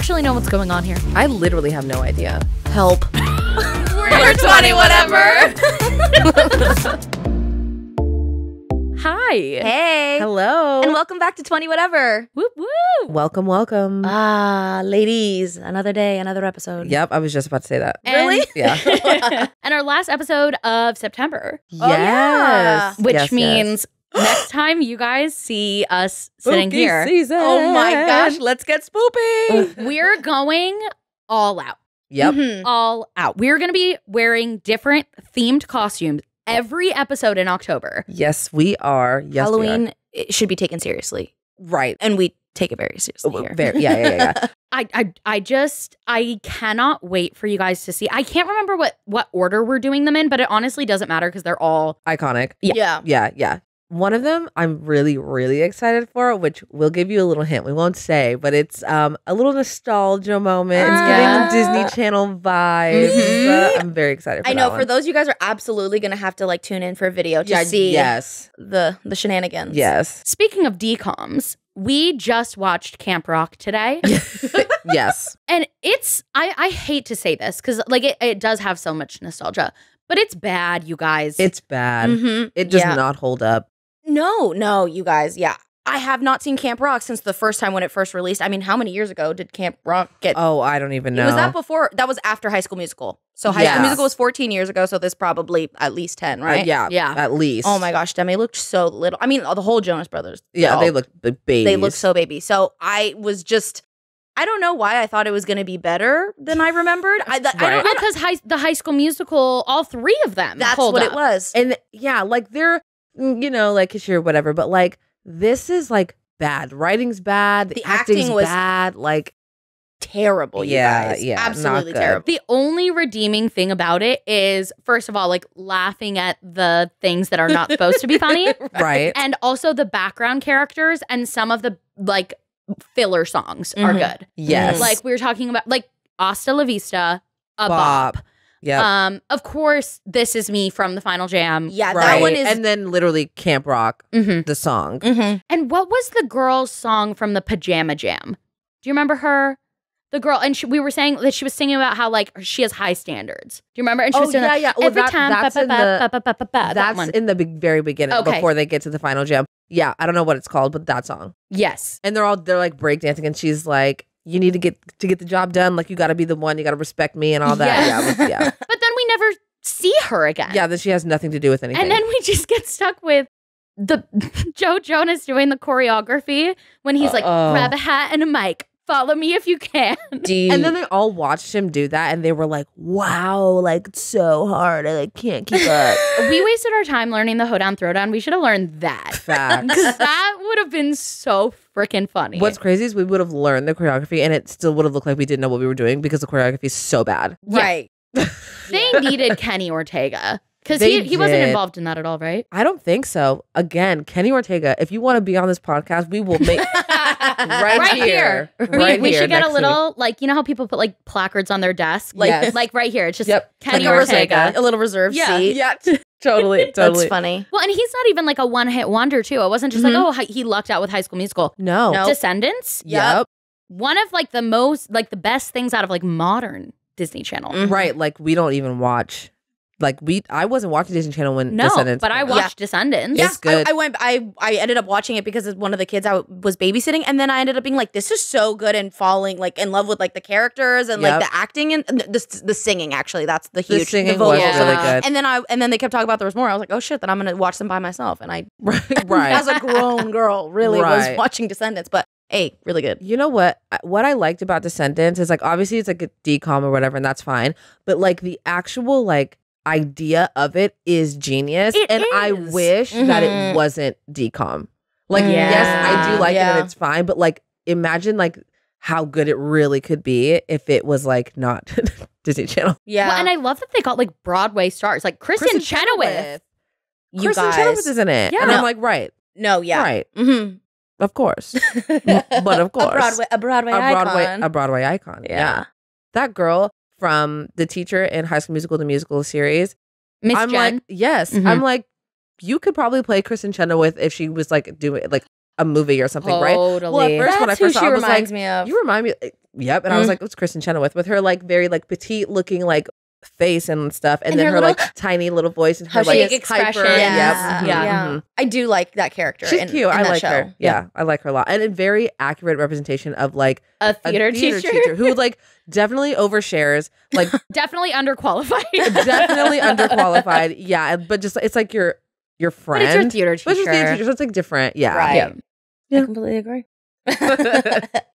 actually know what's going on here. I literally have no idea. Help. We're 20 whatever. Hi. Hey. Hello. And welcome back to 20 Whatever. Whoop whoop. Welcome, welcome. Ladies, another day, another episode. Yep, I was just about to say that. Really? Yeah. And our last episode of September. Yes. Which Yes, means next time you guys see us sitting Spooky here, season. Oh my gosh, let's get spoopy. we're going all out. Yep. Mhm. All out. We're going to be wearing different themed costumes every episode in October. Yes, we are. Yes, Halloween it should be taken seriously. we are. Right. And we take it very seriously here. Yeah. I cannot wait for you guys to see. I can't remember what order we're doing them in, but it honestly doesn't matter because they're all Iconic. Yeah. Yeah. One of them I'm really, really excited for, which we'll give you a little hint. We won't say, but it's a little nostalgia moment. It's giving Disney Channel vibes. Mhm. I'm very excited for I that know one. for those you guys are absolutely going to have to like tune in for a video to see Yes. the shenanigans. Yes. Speaking of DComs, we just watched Camp Rock today. Yes. And it's, I hate to say this because like it does have so much nostalgia, but it's bad, you guys. It's bad. Mhm. It does Yeah. not hold up. No, you guys. Yeah. I have not seen Camp Rock since the first time when it first released. I mean, how many years ago did Camp Rock get? Oh, I don't even know. Was that before? That was after High School Musical. So High School Yes. Musical was 14 years ago. So this probably at least 10, right? Yeah. Yeah. At least. Oh my gosh, Demi looked so little. I mean, the whole Jonas Brothers. Yeah, all- they look babies. They look so baby. So I was just, I don't know why I thought it was going to be better than I remembered. I don't Right. know. Because the High School Musical, all three of them. That's hold what up. it was. And yeah, like they're, like sure, whatever. But like this is like bad. Writing's bad. The, The acting's acting was bad. Like Terrible, you guys. not Absolutely good. terrible. The only redeeming thing about it is, first of all, like laughing at the things that are not supposed to be funny. right. And also the background characters and some of the like filler songs are Mhm. good. Yes. Like we were talking about like Hasta La Vista, a bop. Yeah. Of course, This Is Me from the Final Jam. Yeah, right. that one is. and then literally Camp Rock, Mhm. the song. Mhm. And what was the girl's song from the Pajama Jam? Do you remember her? The girl, and we were saying that she was singing about how like she has high standards. Do you remember? And she was doing that yeah. Well, every time. that's in the That that's one. in the very beginning Okay. before they get to the final jam. Yeah, I don't know what it's called, but that song. Yes. And they're like breakdancing, and she's like, "You need to get the job done. Like you got to be the one. You got to respect me and all that." Yes. Yeah, yeah. But then we never see her again. Yeah, that she has nothing to do with anything. And then we just get stuck with the Joe Jonas doing the choreography when he's like, grab a hat and a mic. Follow me if you can. And then they all watched him do that, and they were like, "Wow, like it's so hard. I like can't keep up." We wasted our time learning the hoedown throwdown. We should have learned that. Facts. Because that would have been so freaking funny. What's crazy is we would have learned the choreography, and it still would have looked like we didn't know what we were doing because the choreography is so bad. Right. They needed Kenny Ortega. Because They he wasn't did. involved in that at all, right? I don't think so. Again, Kenny Ortega, if you want to be on this podcast, we will make right here. Right we here should get next a to little, like, you know how people put like placards on their desk? Like, Yes. like right here. It's just Yep. Kenny Like a Ortega. a little reserved Yeah. seat. Yeah, totally. That's funny. Well, and he's not even like a one-hit wonder, too. It wasn't just like, oh, he lucked out with High School Musical. No. No. Descendants? Yep. One of like the most, like the best things out of like modern Disney Channel. Mhm. Right. Like we don't even watch. Like I wasn't watching Disney Channel when No, Descendants. but I came out. watched Descendants. Yeah. It's good. I ended up watching it because one of the kids I was babysitting, and then I ended up being like, this is so good, and falling like in love with like the characters and like Yep. the acting and the singing. Actually, that's the huge singing vocals. was really good. And then they kept talking about there was more. I was like, oh shit, then I'm gonna watch them by myself. And I, Right. as a grown girl, really was Right. watching Descendants. But hey, really good. You know what? What I liked about Descendants is like obviously it's like a decom or whatever, and that's fine. But like the actual like idea of it is genius, It and I is. wish that it Mhm. wasn't decom. Like Yeah. yes, I do like it Yeah. and it's fine, but like imagine like how good it really could be if it was like not Disney Channel. Yeah, Well, and I love that they got like Broadway stars, like Kristen Chenoweth. you Kristen guys. Chenoweth is in it, and Yeah. I'm like, right, No, yeah, right, Mm-hmm. of course, but of course, a Broadway icon. a Broadway icon. Yeah. That girl from the teacher in High School Musical, the musical series. Miss I'm Jen. like, yes. Mhm. I'm like, you could probably play Kristen Chenoweth if she was like doing like a movie or something, right? Totally. Well, at first when I That's who first saw she it, I was reminds like, me of. you remind me. yep. And I was like, what's Kristen Chenoweth with her like very like petite looking like face and stuff, and then her little, like tiny little voice and her she like expression. hyper. Yeah. Yep. Yeah. I do like that character. She's cute. I like show. her. Yeah, I like her a lot, and a very accurate representation of like A theater teacher who like definitely overshares, like definitely underqualified. definitely underqualified. Yeah, but just it's like your friend. But it's your theater teacher. But it's your theater teacher, so it's like different. Yeah, Right. Yeah. I completely agree.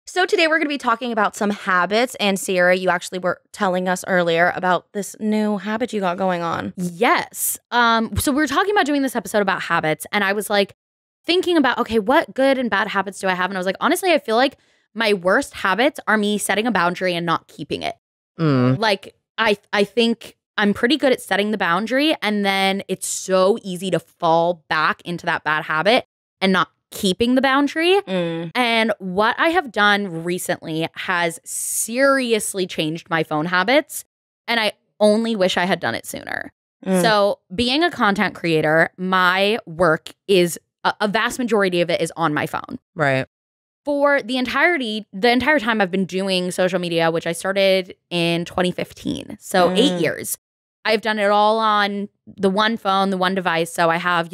So today we're going to be talking about some habits, and Sierra, you actually were telling us earlier about this new habit you got going on. Yes. So we were talking about doing this episode about habits, and I was like thinking about, okay, what good and bad habits do I have? And I was like, honestly, I feel like my worst habits are me setting a boundary and not keeping it. Like I think I'm pretty good at setting the boundary, and then it's so easy to fall back into that bad habit and not keeping the boundary. And what I have done recently has seriously changed my phone habits, and I only wish I had done it sooner. So being a content creator, my work is a vast majority of it is on my phone. Right. For the entire time I've been doing social media, which I started in 2015. So 8 years. I've done it all on the one phone, the one device. So I have,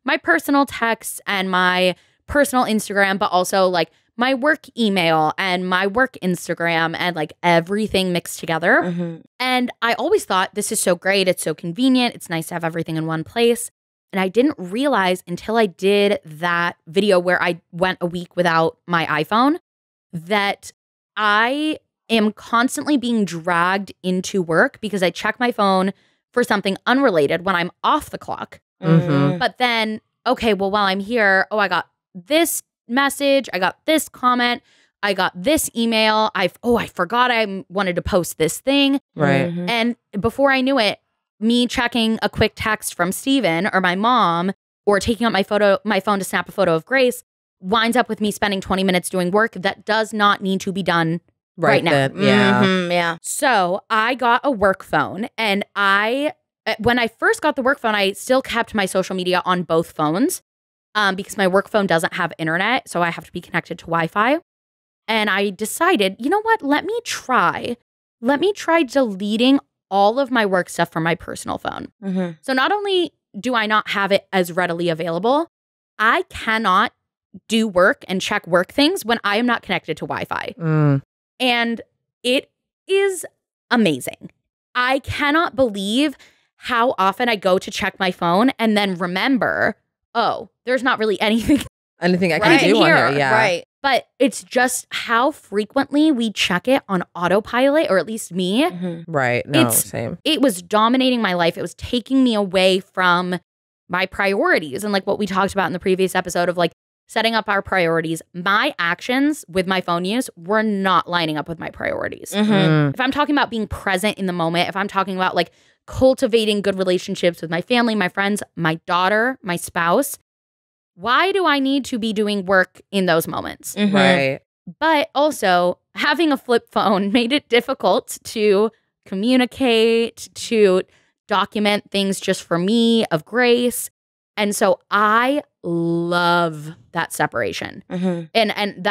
my personal texts and my personal Instagram, but also like my work email and my work Instagram and like everything mixed together. And I always thought, this is so great. It's so convenient. It's nice to have everything in one place. And I didn't realize until I did that video where I went a week without my iPhone that I am constantly being dragged into work because I check my phone for something unrelated when I'm off the clock. But then, okay, well, while I'm here, I got this message, I got this comment, I got this email, I forgot I wanted to post this thing. Right. And before I knew it, me checking a quick text from Steven or my mom or taking out my phone to snap a photo of Grace winds up with me spending 20 minutes doing work that does not need to be done right now. Then, yeah. Yeah. So I got a work phone, and when I first got the work phone, I still kept my social media on both phones because my work phone doesn't have internet, so I have to be connected to Wi-Fi. And I decided, you know what? Let me try deleting all of my work stuff from my personal phone. So not only do I not have it as readily available, I cannot do work and check work things when I am not connected to Wi-Fi. And it is amazing. I cannot believe how often I go to check my phone and then remember, there's not really anything I can do on here. Yeah. Right. But it's just how frequently we check it on autopilot, or at least me. Right. No, same. It was dominating my life. It was taking me away from my priorities. And like what we talked about in the previous episode of like setting up our priorities, my actions with my phone use were not lining up with my priorities. If I'm talking about being present in the moment, if I'm talking about like cultivating good relationships with my family, my friends, my daughter, my spouse, why do I need to be doing work in those moments? Right. But also, having a flip phone made it difficult to communicate, to document things just for me, of Grace. And so I love that separation. And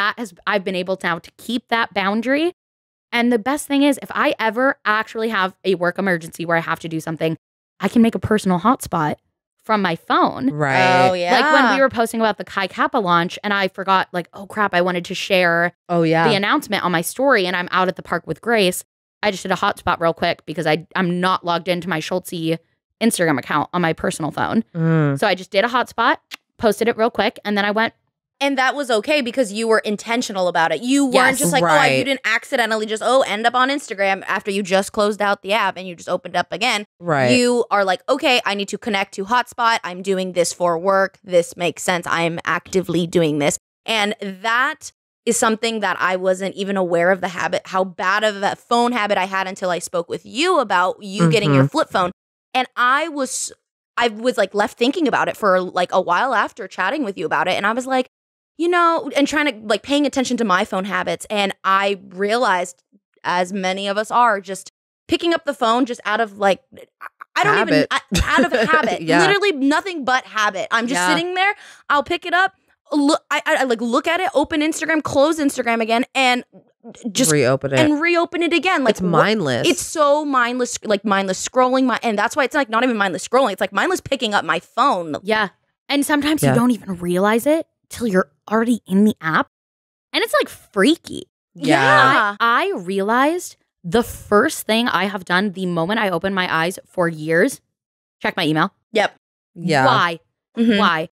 I've been able now to keep that boundary. And the best thing is, if I ever actually have a work emergency where I have to do something, I can make a personal hotspot from my phone. Right. Oh, yeah. Like when we were posting about the Chi Kappa launch and I forgot, like, oh crap, I wanted to share the announcement on my story and I'm out at the park with Grace. I just did a hotspot real quick because I'm not logged into my Schultzzie Instagram account on my personal phone. So I just did a hotspot, posted it real quick, and then I went. And that was okay because you were intentional about it. You weren't just like, you didn't accidentally just, end up on Instagram after you just closed out the app and you just opened up again. Right. You are like, okay, I need to connect to hotspot. I'm doing this for work. This makes sense. I'm actively doing this. And that is something that I wasn't even aware of the habit, how bad of a phone habit I had until I spoke with you about you getting your flip phone. And I was like left thinking about it for like a while after chatting with you about it. And I was like, and trying to like paying attention to my phone habits. And I realized, as many of us are, just picking up the phone just out of like, out of habit, literally nothing but habit. I'm just sitting there. I'll pick it up. Look, I like look at it, open Instagram, close Instagram again. And just reopen it and reopen it again. Like it's mindless. It's so mindless, like mindless scrolling. And that's why it's like not even mindless scrolling. It's like mindless picking up my phone. Yeah. And sometimes you don't even realize it till you're already in the app. And it's like freaky. Yeah. I realized the first thing I have done the moment I opened my eyes for years, check my email. Yep. Yeah. Why? Mhm. Why?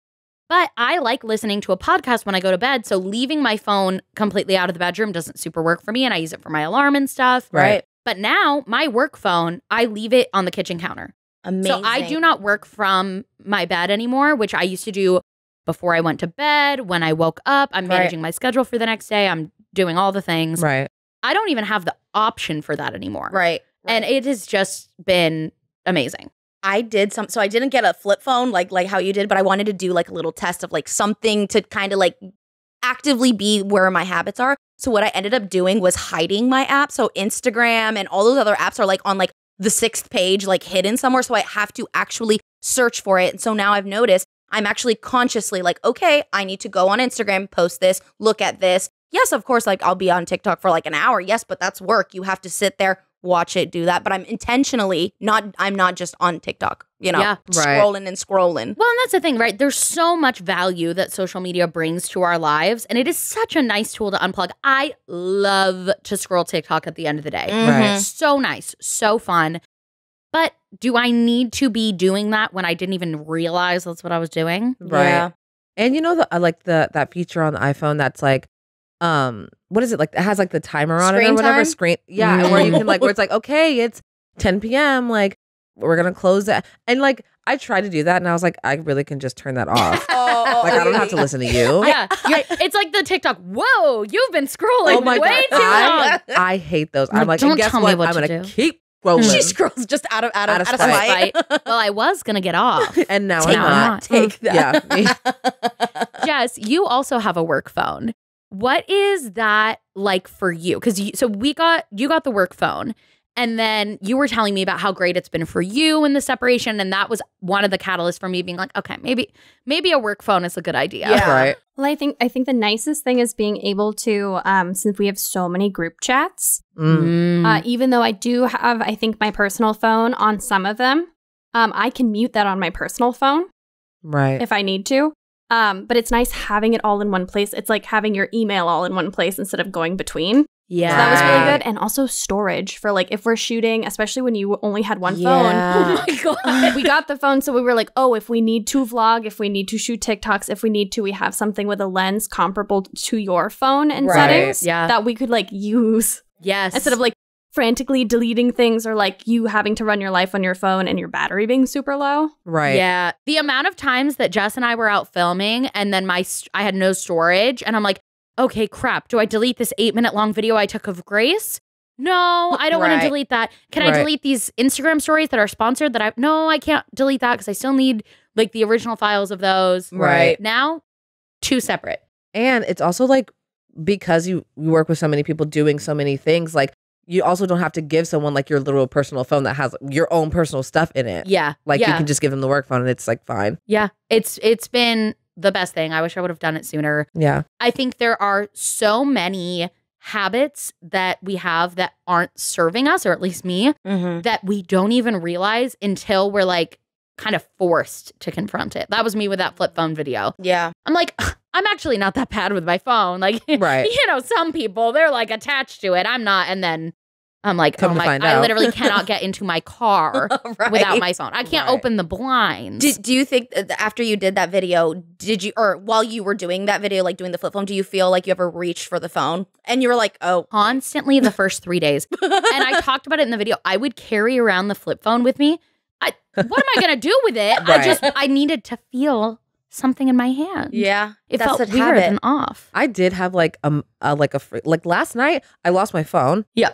But I like listening to a podcast when I go to bed. So leaving my phone completely out of the bedroom doesn't super work for me. And I use it for my alarm and stuff. Right. But now my work phone, I leave it on the kitchen counter. Amazing. So I do not work from my bed anymore, which I used to do before I went to bed. When I woke up, I'm managing my schedule for the next day. I'm doing all the things. Right. I don't even have the option for that anymore. Right. And it has just been amazing. I did so I didn't get a flip phone like how you did, but I wanted to do like a little test of like something to kind of like actively be where my habits are. So what I ended up doing was hiding my app. So Instagram and all those other apps are like on like the 6th page, like hidden somewhere. So I have to actually search for it. And so now I've noticed I'm actually consciously like, okay, I need to go on Instagram, post this, look at this. Yes, of course, like I'll be on TikTok for like an hour. Yes, but that's work. You have to sit there, watch it, do that. But I'm intentionally I'm not just on TikTok, scrolling and scrolling. Well, and that's the thing, right? There's so much value that social media brings to our lives. And it is such a nice tool to unplug. I love to scroll TikTok at the end of the day. Right. So nice, so fun. But do I need to be doing that when I didn't even realize that's what I was doing? Right. Yeah. And you know that feature on the iPhone that's like what is it, like it has like the timer on it or whatever screen and where you can like where it's like, okay, it's 10 p.m. like we're gonna close that. And like I tried to do that and I was like, I really can just turn that off. Like I don't have to listen to you. Yeah. It's like the TikTok, whoa, you've been scrolling way too long. I hate those. No, I'm like, don't and guess tell me what? what I'm to gonna do. keep scrolling. She scrolls just out of spite. Well, I was gonna get off. And now Take I'm not. Take that. Yeah. Jess, you also have a work phone. What is that like for you? Because you got the work phone, and then you were telling me about how great it's been for you in the separation, and that was one of the catalysts for me being like, okay, maybe a work phone is a good idea. Yeah. Right. Well, I think the nicest thing is being able to, since we have so many group chats, even though I do have, I think, my personal phone on some of them, I can mute that on my personal phone Right. if I need to. But it's nice having it all in one place. It's like having your email all in one place instead of going between. Yeah. So that was really Right. good. And also storage for like if we're shooting, especially when you only had one Yeah. phone. Oh my God. We got the phone, so we were like, oh, if we need to vlog, if we need to shoot TikToks, if we need to, we have something with a lens comparable to your phone and Right. settings Yeah. that we could like use Yes. instead of like frantically deleting things or like you having to run your life on your phone and your battery being super low. Right. Yeah. The amount of times that Jess and I were out filming and then I had no storage and I'm like, okay, crap. Do I delete this 8-minute long video I took of Grace? No, I don't want Right. to delete that. Can I Right. delete these Instagram stories that are sponsored no, I can't delete that because I still need like the original files of those. Right. Now, 2 separate. And it's also like because you work with so many people doing so many things, like you also don't have to give someone like your little personal phone that has your own personal stuff in it. Yeah. Like yeah. you can just give them the work phone and it's like fine. Yeah. It's been the best thing. I wish I would have done it sooner. Yeah. I think there are so many habits that we have that aren't serving us, or at least me, Mm-hmm. that we don't even realize until we're like kind of forced to confront it. That was me with that flip phone video. Yeah. I'm like, I'm actually not that bad with my phone. Like, Right. you know, some people, they're like attached to it. I'm not. And then I'm like, Come oh to my, find I out. literally cannot get into my car Right. without my phone. I can't Right. open the blinds. Do you think that after you did that video, did you, or while you were doing that video, like doing the flip phone, do you feel like you ever reached for the phone and you were like, oh, Constantly the first 3 days. And I talked about it in the video. I would carry around the flip phone with me. What am I going to do with it? Right. I needed to feel something in my hand. yeah, It that's felt a weird habit. and off. I did have like like last night I lost my phone. Yeah.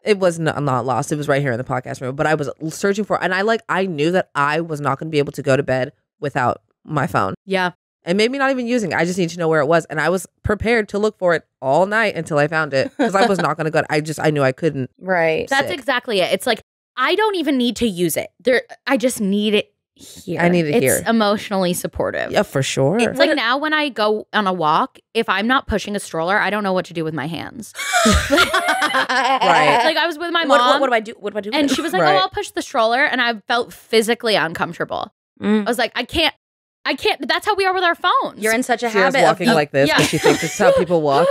It was not lost. It was right here in the podcast room, but I was searching for and I knew that I was not going to be able to go to bed without my phone. Yeah. And maybe not even using it. I just need to know where it was. And I was prepared to look for it all night until I found it because I was not going to go. I knew I couldn't. Right. That's Sick. exactly it. It's like, I don't even need to use it. I just need it hear. I need to hear. It's emotionally supportive. Yeah, for sure. It's like now when I go on a walk, if I'm not pushing a stroller, I don't know what to do with my hands. Right. Like I was with my mom. What do I do? What do I do? And she was like, Right. "Oh, I'll push the stroller," and I felt physically uncomfortable. I was like, I can't. That's how we are with our phones. You're in such a Sierra's habit walking of like this because she thinks this is how people walk.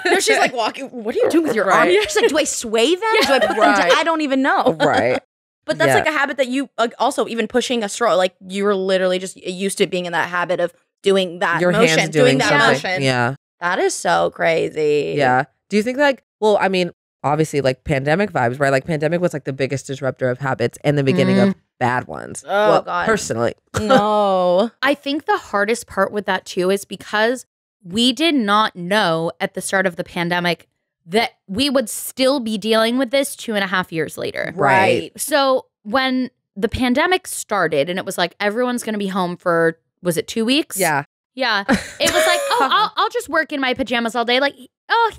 No, she's like walking. What are you doing with your arm? She's like, do I sway them? Do I put them Right. I don't even know. Right. But that's like a habit that you also even pushing a stroller. Like you were literally just used to being in that habit of doing that Your motion, hands doing that something. motion. Yeah. That is so crazy. Yeah. Do you think like, well, I mean, obviously like pandemic vibes, right? Like pandemic was like the biggest disruptor of habits and the beginning of bad ones. Oh, well, God. Personally. No. I think the hardest part with that too is because we did not know at the start of the pandemic that we would still be dealing with this 2.5 years later. Right. So when the pandemic started and it was like everyone's going to be home for, was it 2 weeks? Yeah. Yeah. It was like, oh, I'll just work in my pajamas all day. Like, oh,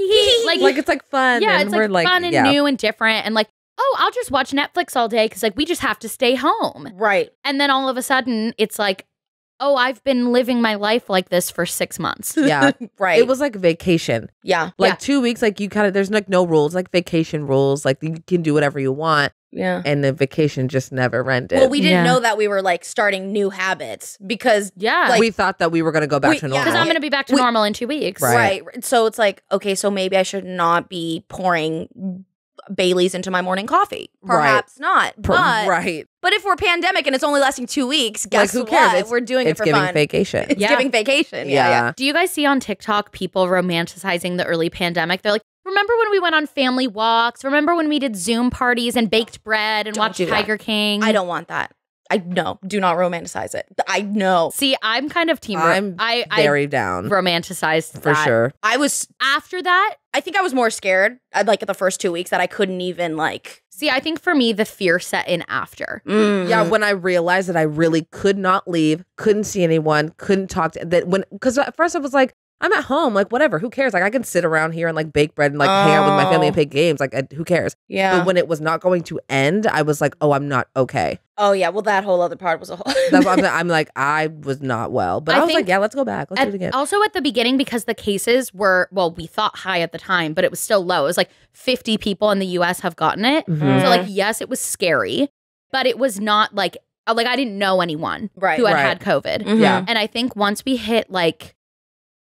Like it's like fun. yeah, and it's we're like fun and yeah. new and different. And like, oh, I'll just watch Netflix all day because like we just have to stay home. Right. And then all of a sudden it's like, oh, I've been living my life like this for 6 months. Yeah. Right. It was like vacation. Yeah. Like 2 weeks, like you kind of, there's like no rules, like vacation rules. Like you can do whatever you want. Yeah. And the vacation just never ended. Well, we didn't Yeah. know that we were like starting new habits because Yeah. Like- we thought that we were going to go back to normal. Because I'm going to be back to normal in 2 weeks. Right. So it's like, okay, so maybe I should not be pouring Bailey's into my morning coffee. Perhaps not. But right. But if we're pandemic and it's only lasting 2 weeks, guess Like, who cares? what? It's- We're doing it It's for giving fun. vacation. It's Yeah. giving vacation. Yeah. Do you guys see on TikTok people romanticizing the early pandemic? They're like, remember when we went on family walks? Remember when we did Zoom parties and baked bread and Don't watched do that. Tiger King? I don't want that. I know. Do not romanticize it. I know. See, I'm kind of team. I'm I very down. romanticized For that. sure. I was. After that, I think I was more scared. Like at the first 2 weeks that I couldn't even like. see, I think for me the fear set in after. Yeah, when I realized that I really could not leave, couldn't see anyone, couldn't talk to because at first I was like, I'm at home, like whatever, who cares? Like I can sit around here and like bake bread and like hang out with my family and play games, like who cares? Yeah. But when it was not going to end, I was like, oh, I'm not okay. Oh yeah. Well, that whole other part was a whole. That's what I'm like, I was not well, but I was think like, yeah, let's go back, let's do it again. Also at the beginning, because the cases were, well, we thought high at the time, but it was still low. It was like 50 people in the US have gotten it. Mhm. So like, yes, it was scary, but it was not like I didn't know anyone Right. who had Right. had COVID. Mhm. Yeah. And I think once we hit like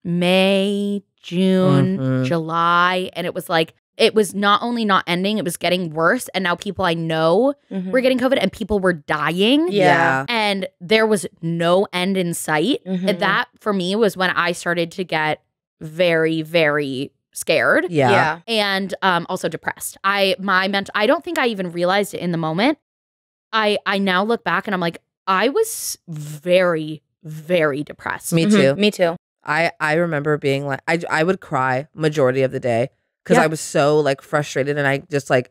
May, June, Mhm. July, and it was like, it was not only not ending, it was getting worse. And now people I know Mhm. were getting COVID and people were dying. Yeah. And there was no end in sight. Mhm. That for me was when I started to get very, very scared. Yeah. And also depressed. I don't think I even realized it in the moment. I now look back and I'm like, I was very, very depressed. Me Mhm. too. Me too. I remember being like, I would cry majority of the day because Yeah. I was so like frustrated and I just like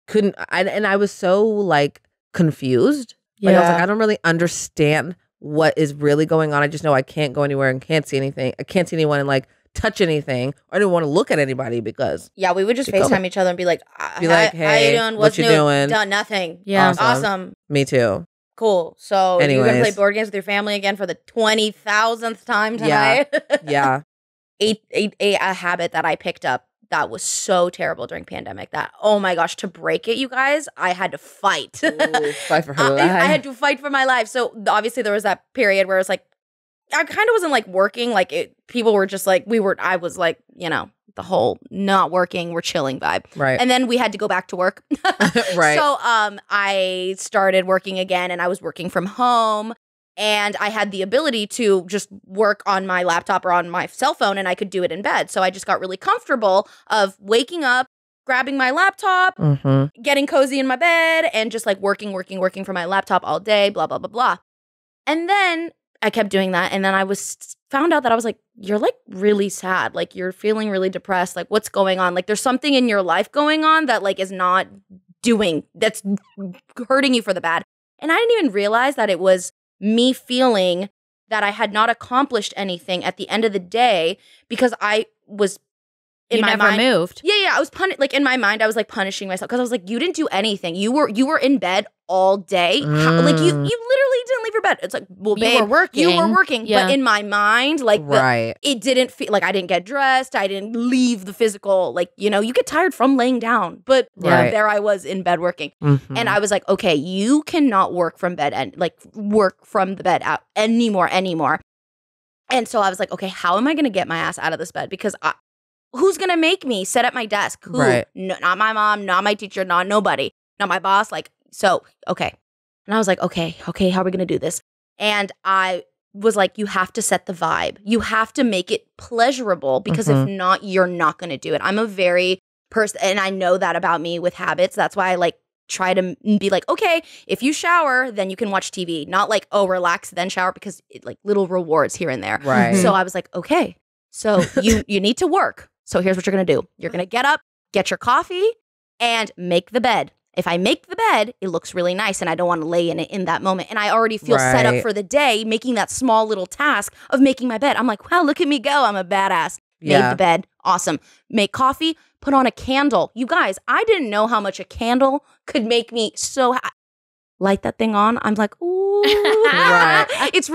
couldn't, and I was so like confused. Like I was like, I don't really understand what is really going on. I just know I can't go anywhere and can't see anything. I can't see anyone and like touch anything. I didn't want to look at anybody because Yeah, we would just Become- FaceTime each other and be like, Be like, how you hey, doing? what What's you new? doing?" Done nothing. Yeah. Awesome. me too. Cool. So you're gonna play Anyways. board games with your family again for the 20,000th time Yeah. tonight. Yeah. a habit that I picked up that was so terrible during pandemic that, oh my gosh, to break it, you guys, I had to fight. Fight for her I life. had to fight for my life. So obviously there was that period where it's like, I kind of wasn't like working. Like people were just like, I was like, the whole not working, we're chilling vibe. Right. And then we had to go back to work. Right. So I started working again and I was working from home and I had the ability to just work on my laptop or on my cell phone and I could do it in bed. So I just got really comfortable of waking up, grabbing my laptop, Mm-hmm. getting cozy in my bed and just like working from my laptop all day, blah, blah, blah, blah. And then I kept doing that. And then I found out that I was like, you're like really sad. Like you're feeling really depressed. Like what's going on? Like there's something in your life going on that like is not that's hurting you for the bad. And I didn't even realize that it was me feeling that I had not accomplished anything at the end of the day because I was in You my never mind, moved. Yeah, I was like in my mind, I was like punishing myself because I was like, you didn't do anything. You were in bed all day. Like you literally didn't leave bed. It's like, well, You babe, were working. you were working. Yeah. But in my mind, like, Right. it didn't feel like I didn't get dressed. I didn't leave the physical, like, you know, you get tired from laying down. But you know, Right. there I was in bed working. Mhm. And I was like, okay, you cannot work from bed and like work from the bed out anymore. And so I was like, okay, how am I going to get my ass out of this bed? Because who's going to make me sit at my desk? Who? Right. No, not my mom, not my teacher, not nobody, not my boss. Like, so, okay. And I was like, okay, how are we going to do this? And I was like, you have to set the vibe. You have to make it pleasurable because if not, you're not going to do it. I'm a very person, and I know that about me with habits. That's why I like try to be like, okay, if you shower, then you can watch TV. Not like, oh, relax, then shower, because it, like little rewards here and there. Right. So I was like, okay, so you need to work. So here's what you're going to do. You're going to get up, get your coffee, and make the bed. If I make the bed, it looks really nice, and I don't want to lay in it in that moment. And I already feel set up for the day, making that small little task of making my bed. I'm like, wow, look at me go. I'm a badass. Made the bed. Awesome. Make coffee. Put on a candle. You guys, I didn't know how much a candle could make me so light that thing on. I'm like, ooh. Right. It's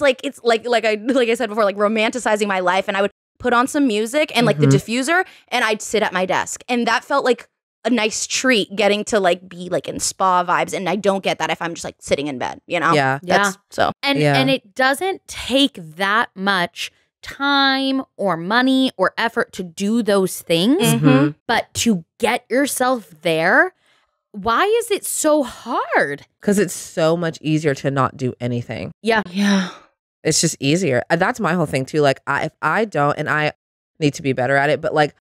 like I said before, like romanticizing my life. And I would put on some music and like the diffuser, and I'd sit at my desk. And that felt like a nice treat, getting to like be like in spa vibes. And I don't get that if I'm just like sitting in bed, you know? Yeah. So And it doesn't take that much time or money or effort to do those things, but to get yourself there, why is it so hard? Because it's so much easier to not do anything. Yeah. It's just easier. And that's my whole thing too. Like if I don't, and I need to be better at it, but like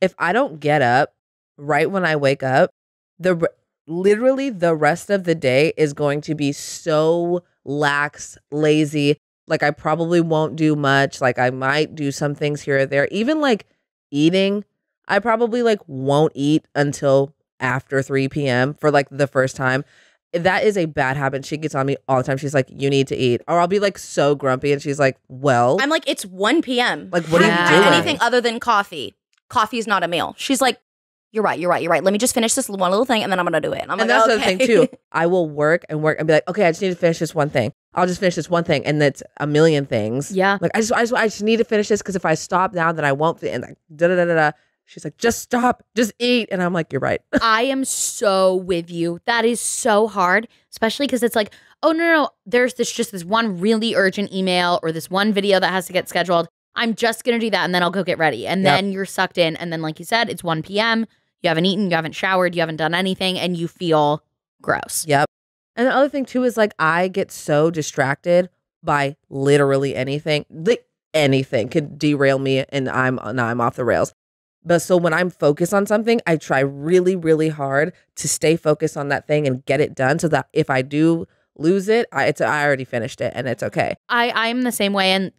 if I don't get up right when I wake up, literally the rest of the day is going to be so lax, lazy. Like I probably won't do much. Like I might do some things here or there. Even like eating, I probably like won't eat until after 3 p.m. for like the first time. That is a bad habit. She gets on me all the time. She's like, you need to eat. Or I'll be like so grumpy, and she's like, well. I'm like, it's 1 p.m. Like, what are you doing? Anything other than coffee. Coffee is not a meal. She's like, you're right. Let me just finish this one little thing, and then I'm going to do it. And I'm like, that's okay. the thing too. I will work and be like, okay, I just need to finish this one thing. I'll just finish this one thing, and that's a million things. Yeah. Like I just need to finish this, because if I stop now, then I won't. And like da. She's like, just stop, just eat. And I'm like, you're right. I am so with you. That is so hard, especially because it's like, oh, no. There's just this one really urgent email or this one video that has to get scheduled. I'm just going to do that, and then I'll go get ready. And then you're sucked in. And then, like you said, it's 1 p.m. You haven't eaten, you haven't showered, you haven't done anything, and you feel gross. Yep. And the other thing too is like I get so distracted by literally anything. Anything could derail me, and I'm off the rails. But so when I'm focused on something, I try really, really hard to stay focused on that thing and get it done, so that if I do lose it, I already finished it, and it's okay. I'm the same way. And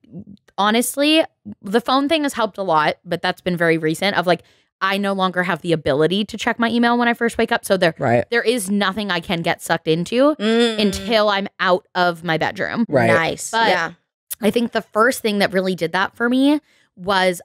honestly, the phone thing has helped a lot, but that's been very recent of like, I no longer have the ability to check my email when I first wake up. So there is nothing I can get sucked into until I'm out of my bedroom. Right. Nice. But I think the first thing that really did that for me was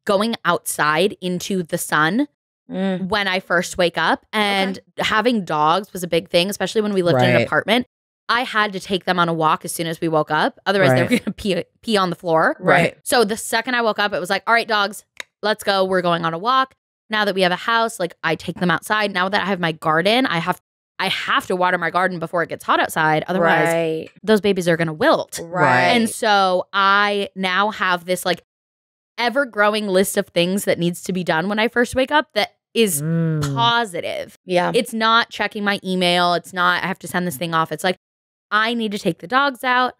going outside into the sun when I first wake up. And having dogs was a big thing, especially when we lived in an apartment. I had to take them on a walk as soon as we woke up. Otherwise, they were going to pee on the floor. Right. So the second I woke up, it was like, all right, dogs, let's go. We're going on a walk. Now that we have a house, like I take them outside. Now that I have my garden, I have to water my garden before it gets hot outside. Otherwise, those babies are going to wilt. Right. And so I now have this like ever-growing list of things that needs to be done when I first wake up that is positive. Yeah. It's not checking my email. It's not, I have to send this thing off. It's like, I need to take the dogs out.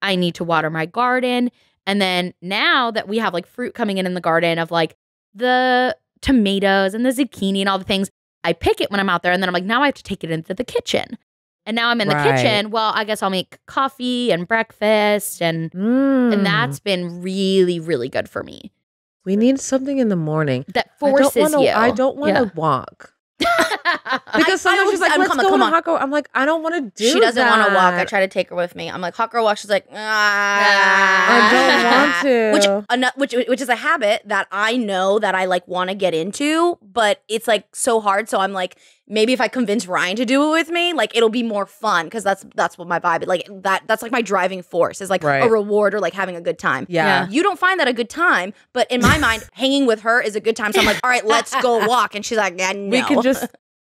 I need to water my garden. And then now that we have like fruit coming in the garden of like the tomatoes and the zucchini and all the things, I pick it when I'm out there. And then I'm like, now I have to take it into the kitchen. And now I'm in the kitchen. Well, I guess I'll make coffee and breakfast. And that's been really, really good for me. We need something in the morning that forces you. I don't want to walk. Because sometimes she's like, let's go on a hot girl. I'm like, I don't want to do that. She doesn't want to walk. I try to take her with me. I'm like, hot girl walk. She's like, I don't want to. Which is a habit that I know that I like want to get into, but it's like so hard. So I'm like, maybe if I convince Riayn to do it with me, like it'll be more fun because that's what my vibe like that's like my driving force is like a reward or like having a good time. Yeah. You don't find that a good time, but in my mind, hanging with her is a good time. So I'm like, all right, let's go walk. And she's like, yeah, no. We can just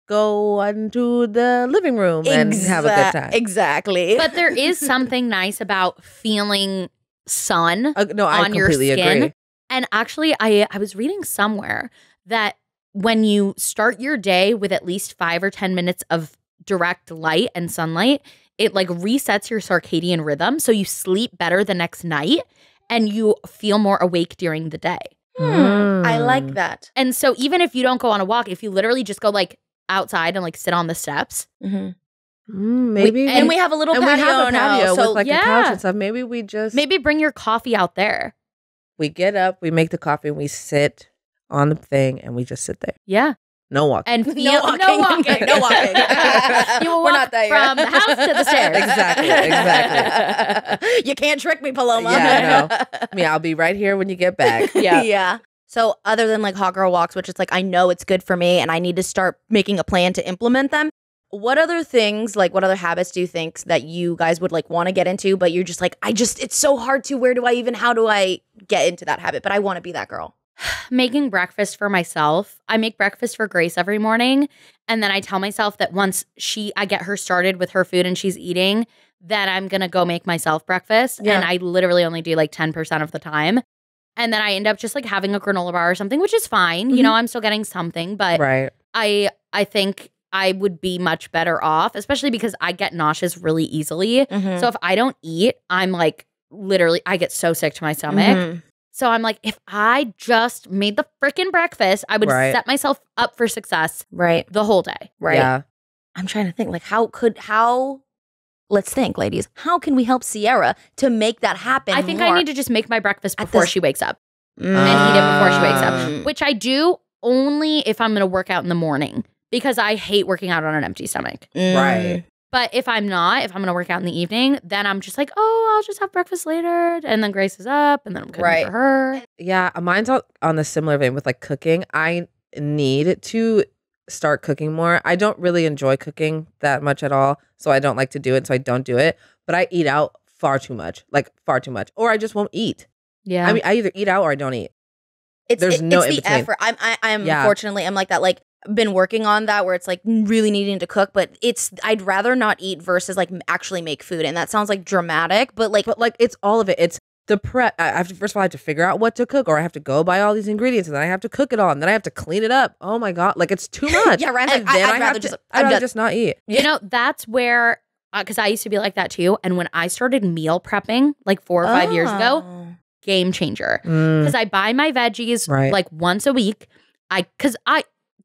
go into the living room and have a good time. Exactly. But there is something nice about feeling sun on your skin. Agree. And actually, I was reading somewhere that when you start your day with at least 5 or 10 minutes of direct light and sunlight, it like resets your circadian rhythm. So you sleep better the next night and you feel more awake during the day. I like that. And so even if you don't go on a walk, if you literally just go like outside and like sit on the steps. Maybe. And we have a little patio, we have a patio now. with like a couch and stuff. Maybe we just. Maybe bring your coffee out there. We get up, we make the coffee, and we sit on the thing and we just sit there. Yeah. No walking. And no walking. No walking. No walking. You will We're walk not there from the house to the stairs. Exactly. You can't trick me, Paloma. Yeah, I know. I mean, I'll be right here when you get back. Yeah. So other than like hot girl walks, which is like I know it's good for me and I need to start making a plan to implement them. What other things, like what other habits do you think that you guys would like want to get into, but you're just like, it's so hard to, how do I get into that habit? But I want to be that girl. Making breakfast for myself. I make breakfast for Grace every morning. And then I tell myself that once I get her started with her food and she's eating, that I'm going to go make myself breakfast. Yeah. And I literally only do like 10% of the time. And then I end up just like having a granola bar or something, which is fine. You know, I'm still getting something, but I think I would be much better off, especially because I get nauseous really easily. So if I don't eat, I'm like literally, I get so sick to my stomach. So I'm like, if I just made the freaking breakfast, I would set myself up for success the whole day. Yeah. I'm trying to think like let's think, ladies. How can we help Sierra to make that happen? I think I need to just make my breakfast before she wakes up and eat it before she wakes up, which I do only if I'm going to work out in the morning because I hate working out on an empty stomach. Right. But if I'm going to work out in the evening, then I'm just like, oh, I'll just have breakfast later. And then Grace is up and then I'm cooking for her. Yeah, mine's on the similar vein with like cooking. I need to start cooking more. I don't really enjoy cooking that much at all. So I don't like to do it. So I don't do it. But I eat out far too much. Or I just won't eat. Yeah. I mean, I either eat out or I don't eat. There's no in between. It's the effort. I'm unfortunately, I'm like that. Like, been working on that where it's like really needing to cook, but I'd rather not eat versus like actually make food. And that sounds like dramatic, but like it's all of it. It's the prep. First of all, I have to figure out what to cook, or I have to go buy all these ingredients and then I have to cook it all and then I have to clean it up. Oh my God. Like it's too much. Yeah, right. And then I'd rather just not eat. You know, that's where, because I used to be like that too. And when I started meal prepping like 4 or 5 years ago, game changer. Because I buy my veggies like once a week.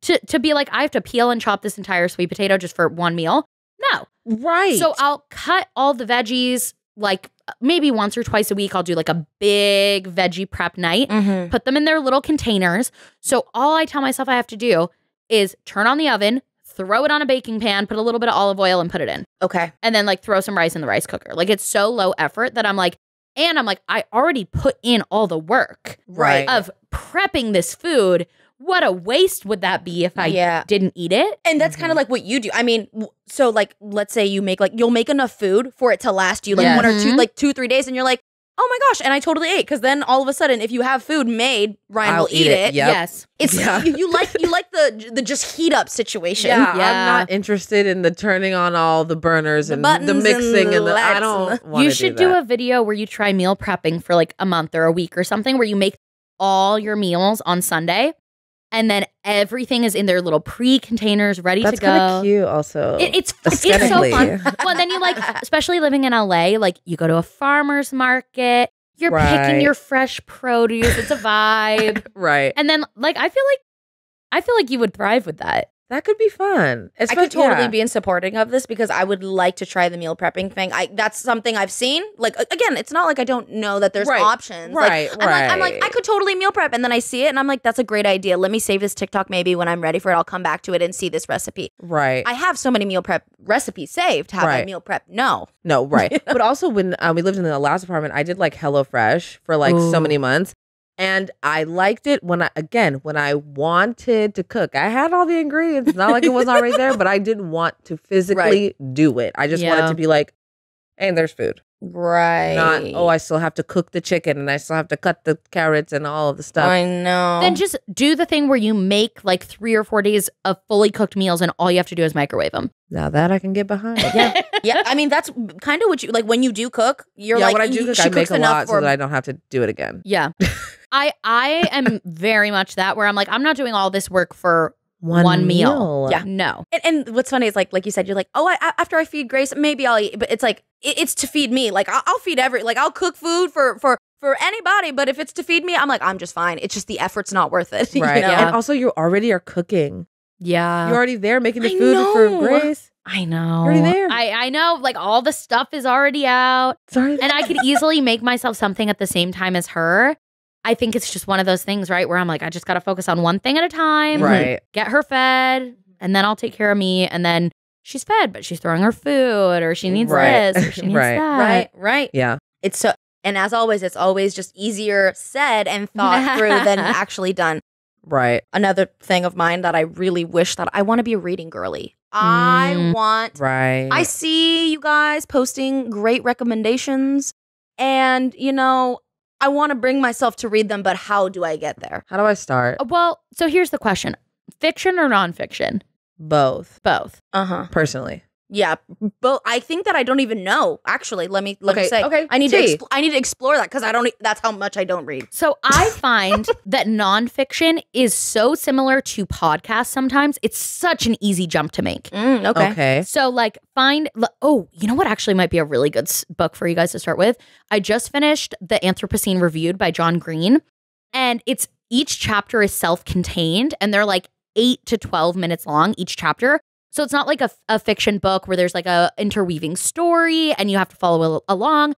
To be like, I have to peel and chop this entire sweet potato just for one meal. No. Right. So I'll cut all the veggies like maybe once or twice a week. I'll do like a big veggie prep night, put them in their little containers. So all I tell myself I have to do is turn on the oven, throw it on a baking pan, put a little bit of olive oil and put it in. Okay. And then like throw some rice in the rice cooker. Like it's so low effort that I'm like, I already put in all the work of prepping this food. What a waste would that be if I didn't eat it? And that's kind of like what you do. I mean, so like, let's say you'll make enough food for it to last you like 1 or 2, like 2-3 days. And you're like, oh my gosh. And I totally ate. Cause then all of a sudden, if you have food made, Riayn will eat it. Yep. Yes. It's you like the just heat up situation. Yeah, I'm not interested in the turning on all the burners and the mixing and I don't want to You should do a video where you try meal prepping for like a month or a week or something where you make all your meals on Sunday. And then everything is in their little pre-containers ready to go. That's kind of cute also. It's so fun. Well, then you like, especially living in LA, like you go to a farmer's market, you're picking your fresh produce. It's a vibe. Right. And then like, I feel like you would thrive with that. That could be fun. I could totally be in supporting of this because I would like to try the meal prepping thing. That's something I've seen. Like, again, it's not like I don't know that there's options. Right, I'm like, I could totally meal prep. And then I see it and I'm like, that's a great idea. Let me save this TikTok. Maybe when I'm ready for it, I'll come back to it and see this recipe. Right. I have so many meal prep recipes saved. Have I meal prep? No, right. But also when we lived in the last apartment, I did like HelloFresh for like so many months. And I liked it when I wanted to cook. I had all the ingredients. It's not like it wasn't already there, but I didn't want to physically do it. I just wanted to be like, hey, there's food. Right. Not, I still have to cook the chicken and I still have to cut the carrots and all of the stuff. I know. Then just do the thing where you make like 3 or 4 days of fully cooked meals and all you have to do is microwave them. Now that I can get behind. Yeah. I mean, that's kind of what you, like when you do cook, you're like, when I do cook, I make a lot so that I don't have to do it again. Yeah. I am very much that where I'm like, I'm not doing all this work for one meal. Yeah. No. And what's funny is like you said, you're like, after I feed Grace, maybe I'll eat. But it's like, it's to feed me. Like I'll feed I'll cook food for anybody. But if it's to feed me, I'm like, I'm just fine. It's just the effort's not worth it. Right. You know? And also you already are cooking. Yeah. You're already there making the food for Grace. I know. You're already there. I know. Like all the stuff is already out. Sorry. And I could easily make myself something at the same time as her. I think it's just one of those things, right? Where I'm like, I just got to focus on one thing at a time. Right. Get her fed. And then I'll take care of me. And then she's fed, but she's throwing her food or she needs this or she needs that. Right. Yeah. It's so, and as always, it's always just easier said and thought through than actually done. Right. Another thing of mine that I really wish that I want to be a reading girly. I see you guys posting great recommendations and, I want to bring myself to read them, but how do I get there? How do I start? Well, so here's the question. Fiction or nonfiction? Both. Yeah, Personally. but I think that I don't even know. Actually, let me say. Okay. I need to explore that because I don't. That's how much I don't read. So I find that nonfiction is so similar to podcasts. Sometimes it's such an easy jump to make. Okay. So like you know what actually might be a really good book for you guys to start with. I just finished The Anthropocene Reviewed by John Green, and each chapter is self-contained, and they're like 8 to 12 minutes long each chapter. So it's not like a fiction book where there's like a interweaving story and you have to follow along.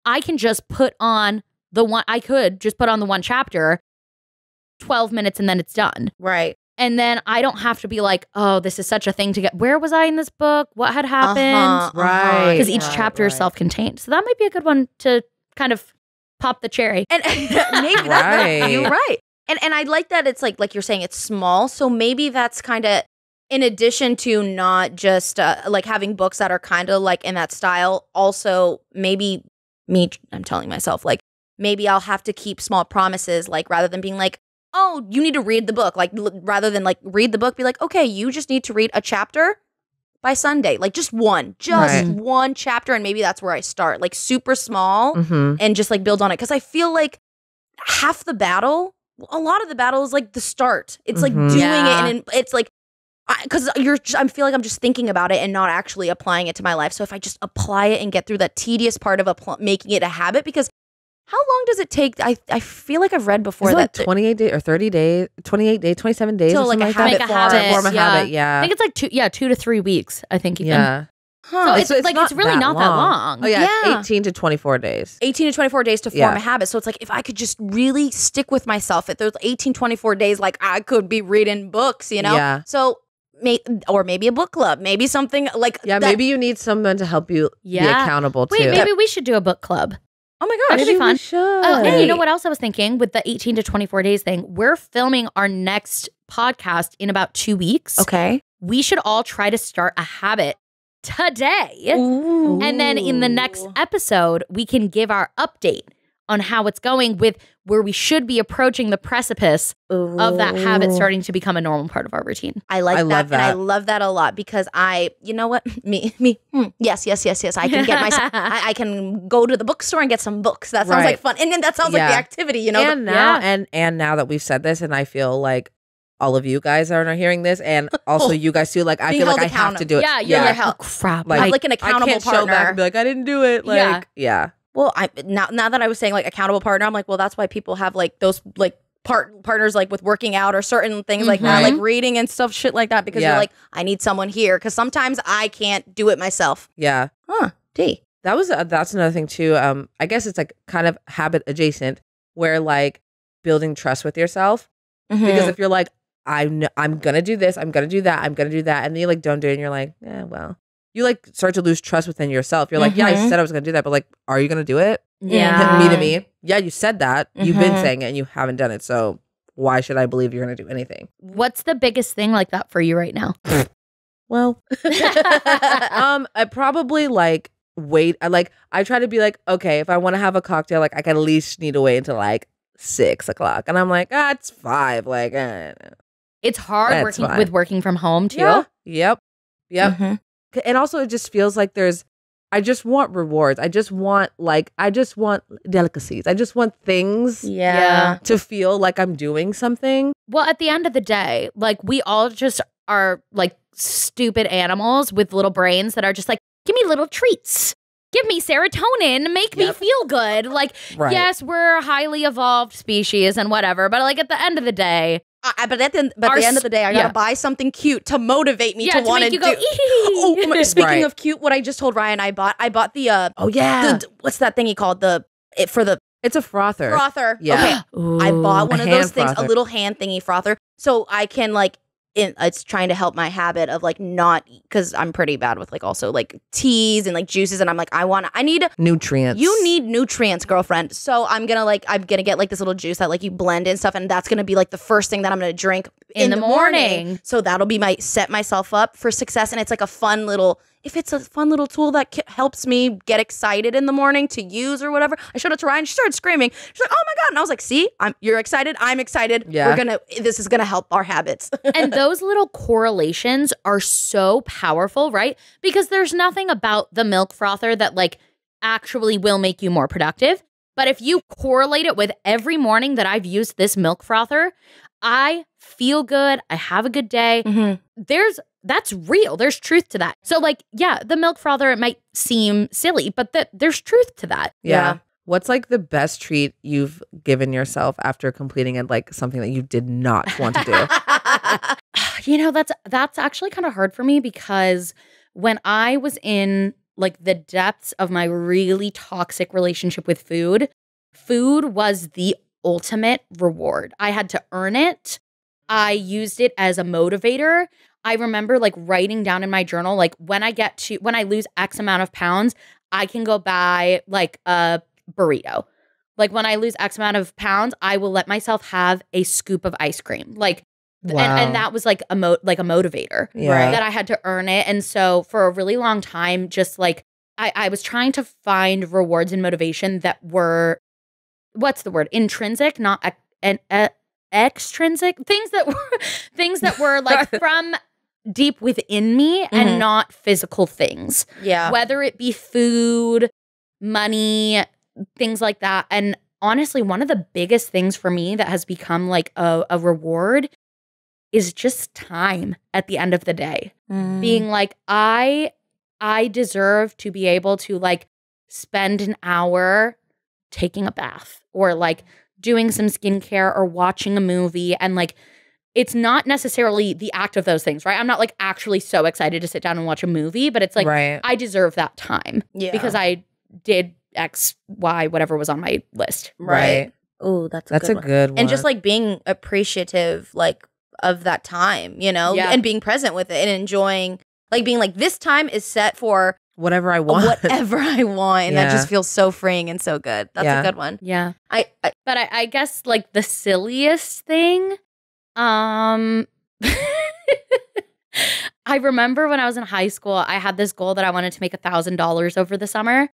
I can just put on the one chapter, 12 minutes, and then it's done. Right. And then I don't have to be like, oh, this is such a thing to get. Where was I in this book? What had happened? Right. Because each chapter is self-contained. So that might be a good one to kind of pop the cherry. And maybe you're right. And I like that it's like you're saying, it's small. So maybe that's kind of, in addition to not just like having books that are kind of like in that style, also maybe I'm telling myself like maybe I'll have to keep small promises, like rather than being like, oh, you need to read the book, like rather than like read the book, be like, okay, you just need to read a chapter by Sunday, like just one chapter, and maybe that's where I start, like super small and just like build on it, because I feel like a lot of the battle is like the start. It's like doing it, and it's like, because I feel like I'm just thinking about it and not actually applying it to my life. So if I just apply it and get through that tedious part of making it a habit, because how long does it take? I feel like I've read before that 28 days or 30 days, 28 days, 27 days, so like a habit form a habit. Yeah, I think it's like 2 to 3 weeks. I think even. Yeah. Huh. So it's really not that long. Oh yeah, it's 18 to 24 days. 18 to 24 days to form a habit. So it's like if I could just really stick with myself at those 18, 24 days, like I could be reading books, Yeah. So or maybe a book club, maybe something like maybe you need someone to help you be accountable too. Wait, maybe we should do a book club. Oh my gosh, that'd be fun. Oh, and you know what else I was thinking with the 18 to 24 days thing? We're filming our next podcast in about 2 weeks. Okay. We should all try to start a habit today. Ooh. And then in the next episode, we can give our update on how it's going with where we should be approaching the precipice of that habit starting to become a normal part of our routine. I love that. And I love that a lot because you know what? Yes. I can get myself, I can go to the bookstore and get some books. That sounds like fun. And then that sounds like the activity, you know? And now that we've said this, and I feel like all of you guys are hearing this, and also you guys too. Like I feel like I have to do it. Yeah, you're like, oh crap! Like an accountable I can't partner. Show back and be like, I didn't do it. Like, yeah. Well, now that I was saying like accountable partner, I'm like, well, that's why people have like those like partners like with working out or certain things like that, like reading and stuff, shit like that, because you're like, I need someone here because sometimes I can't do it myself. Yeah. That's another thing too. I guess it's like kind of habit adjacent, where like building trust with yourself. Because if you're like, I'm gonna do this, I'm gonna do that, I'm gonna do that, and then you like don't do it, and you're like, yeah, well, you like start to lose trust within yourself. You're like, yeah, I said I was gonna do that, but like, are you gonna do it? Yeah. Me. Yeah, you said that. You've been saying it, and you haven't done it. So why should I believe you're gonna do anything? What's the biggest thing like that for you right now? Well, I probably like wait. I try to be like, okay, if I want to have a cocktail, like I can at least need to wait until like 6 o'clock, and I'm like, it's 5. Like, it's hard working from home too. Yeah. Yep. And also, it just feels like I just want rewards. I just want delicacies. I just want things to feel like I'm doing something. Well, at the end of the day, like we all just are like stupid animals with little brains that are just like, give me little treats. Give me serotonin, make me feel good. Like, yes, we're a highly evolved species and whatever, but like at the end of the day, but at the end of the day, I gotta buy something cute to motivate me to want to do. Oh, speaking of cute, what I just told Riayn, I bought the what's that thing he called it's a frother. Frother. Yeah. Okay. Ooh, I bought one of those things, frother. a little hand thingy frother, so I can like. It's trying to help my habit of like not, because I'm pretty bad with like also like teas and like juices, and I'm like I need nutrients. You need nutrients, girlfriend. So I'm gonna get like this little juice that like you blend and stuff, and that's gonna be like the first thing that I'm gonna drink in the morning. So that'll be set myself up for success, and it's like a fun little. If it's a fun little tool that helps me get excited in the morning to use or whatever. I showed it to Riayn. She started screaming. She's like, "Oh my God." And I was like, "See, you're excited. I'm excited. Yeah. This is going to help our habits." And those little correlations are so powerful, right? Because there's nothing about the milk frother that like actually will make you more productive. But if you correlate it with every morning that I've used this milk frother, I feel good. I have a good day. That's real. There's truth to that. So like, yeah, the milk frother, it might seem silly, but there's truth to that. Yeah. What's like the best treat you've given yourself after completing it, like something that you did not want to do? You know, that's actually kind of hard for me, because when I was in like the depths of my really toxic relationship with food was the ultimate reward. I had to earn it. I used it as a motivator. I remember like writing down in my journal, like when I lose X amount of pounds, I can go buy like a burrito. Like when I lose X amount of pounds, I will let myself have a scoop of ice cream. Like, and that was like a motivator, right? That I had to earn it. And so for a really long time, just like I was trying to find rewards and motivation that were, what's the word? Intrinsic, not extrinsic. Things that were like from deep within me and not physical things. Yeah. Whether it be food, money, things like that. And honestly, one of the biggest things for me that has become like a reward is just time at the end of the day. Being like, I deserve to be able to like spend an hour taking a bath or like doing some skincare or watching a movie, and like it's not necessarily the act of those things, right? I'm not like actually so excited to sit down and watch a movie, but it's like I deserve that time because I did X, Y, whatever was on my list. Right. Oh, that's a good one. And just like being appreciative like of that time, you know, and being present with it and enjoying, like being like, this time is set for whatever I want. Whatever I want. And that just feels so freeing and so good. That's a good one. Yeah. But I guess like the silliest thing, I remember when I was in high school, I had this goal that I wanted to make $1,000 over the summer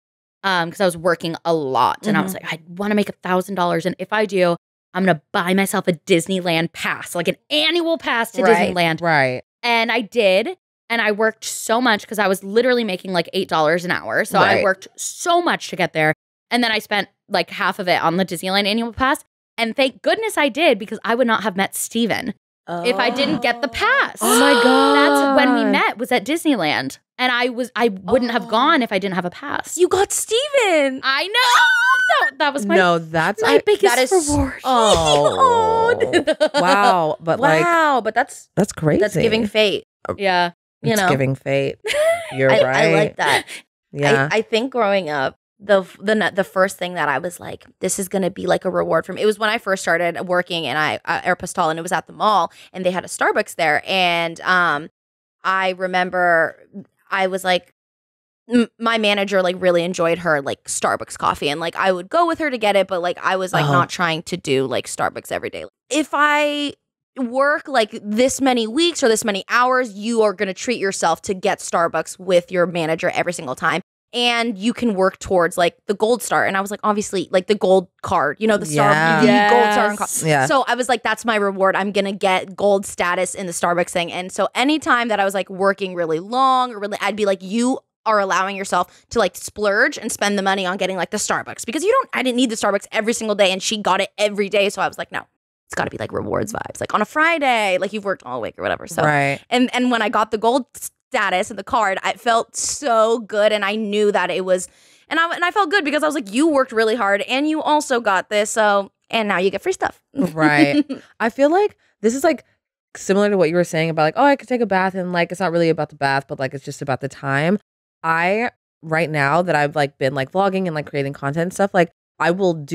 because I was working a lot. And I was like, I want to make $1,000. And if I do, I'm going to buy myself a Disneyland pass, like an annual pass to Disneyland. Right. And I did. And I worked so much because I was literally making like $8 an hour. So I worked so much to get there. And then I spent like half of it on the Disneyland annual pass. And thank goodness I did, because I would not have met Steven if I didn't get the pass. Oh my God. That's when we met, was at Disneyland. And I wouldn't have gone if I didn't have a pass. You got Steven. I know. That was my that's my biggest that is reward. Oh. Wow. But but that's crazy. That's giving fate. Yeah. It's giving fate. You're right. I like that. Yeah. I think growing up, the first thing that I was like, this is going to be like a reward for me. It was when I first started working and Aeropostale, and it was at the mall, and they had a Starbucks there. And I remember I was like, my manager like really enjoyed her like Starbucks coffee, and like I would go with her to get it, but like I was like not trying to do like Starbucks every day. If I work like this many weeks or this many hours, you are going to treat yourself to get Starbucks with your manager every single time. And you can work towards like the gold star. And I was like, obviously, like the gold card, you know, the star, gold star. Yeah. So I was like, that's my reward. I'm going to get gold status in the Starbucks thing. And so anytime that I was like working really long or really, I'd be like, you are allowing yourself to like splurge and spend the money on getting like the Starbucks, because I didn't need the Starbucks every single day, and she got it every day. So I was like, no. It's got to be like rewards vibes, like on a Friday, like you've worked all week or whatever. So, and when I got the gold status and the card, I felt so good, and I knew that it was, and I felt good because I was like, you worked really hard, and you also got this, so, and now you get free stuff. Right. I feel like this is like similar to what you were saying about like, oh, I could take a bath, and like it's not really about the bath, but like it's just about the time. Right now that I've like been like vlogging and like creating content and stuff, like I will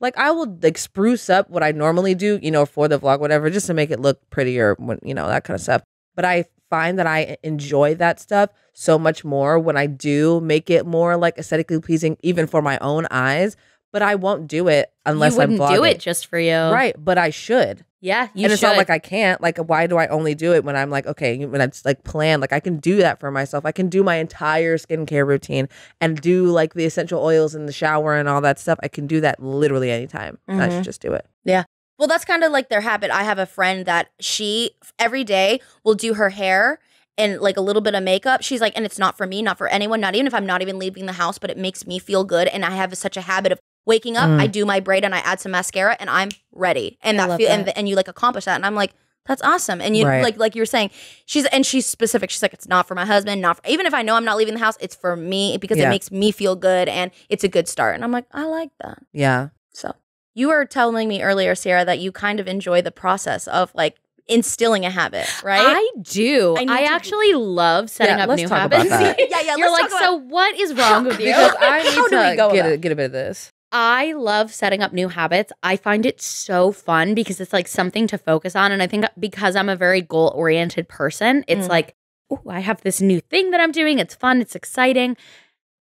like spruce up what I normally do, you know, for the vlog, whatever, just to make it look prettier, when, you know, that kind of stuff. But I find that I enjoy that stuff so much more when I do make it more like aesthetically pleasing, even for my own eyes. But I won't do it unless I'm vlogging. You wouldn't do it just for you. Right, but I should. Yeah, you and it's should. not like I can't. Like, why do I only do it when I'm like, okay, when it's like planned? Like, I can do that for myself. I can do my entire skincare routine and do like the essential oils in the shower and all that stuff. I can do that literally anytime. I should just do it. Yeah. Well, that's kind of like their habit. I have a friend that she every day will do her hair and like a little bit of makeup. She's like, and it's not for me, not for anyone, not even if I'm not even leaving the house, but it makes me feel good. And I have such a habit of waking up, I do my braid and I add some mascara and I'm ready. And and you like accomplish that. And I'm like, that's awesome. And you like you were saying, she's specific. She's like, it's not for my husband, even if I know I'm not leaving the house, it's for me because it makes me feel good and it's a good start. And I'm like, I like that. Yeah. So you were telling me earlier, Sierra, that you kind of enjoy the process of like instilling a have it, right? I do. I actually love setting up new habits. You're like, so what is wrong with you? Because I need to get a bit of this. I love setting up new habits. I find it so fun because it's like something to focus on. And I think because I'm a very goal-oriented person, it's like, oh, I have this new thing that I'm doing. It's fun. It's exciting.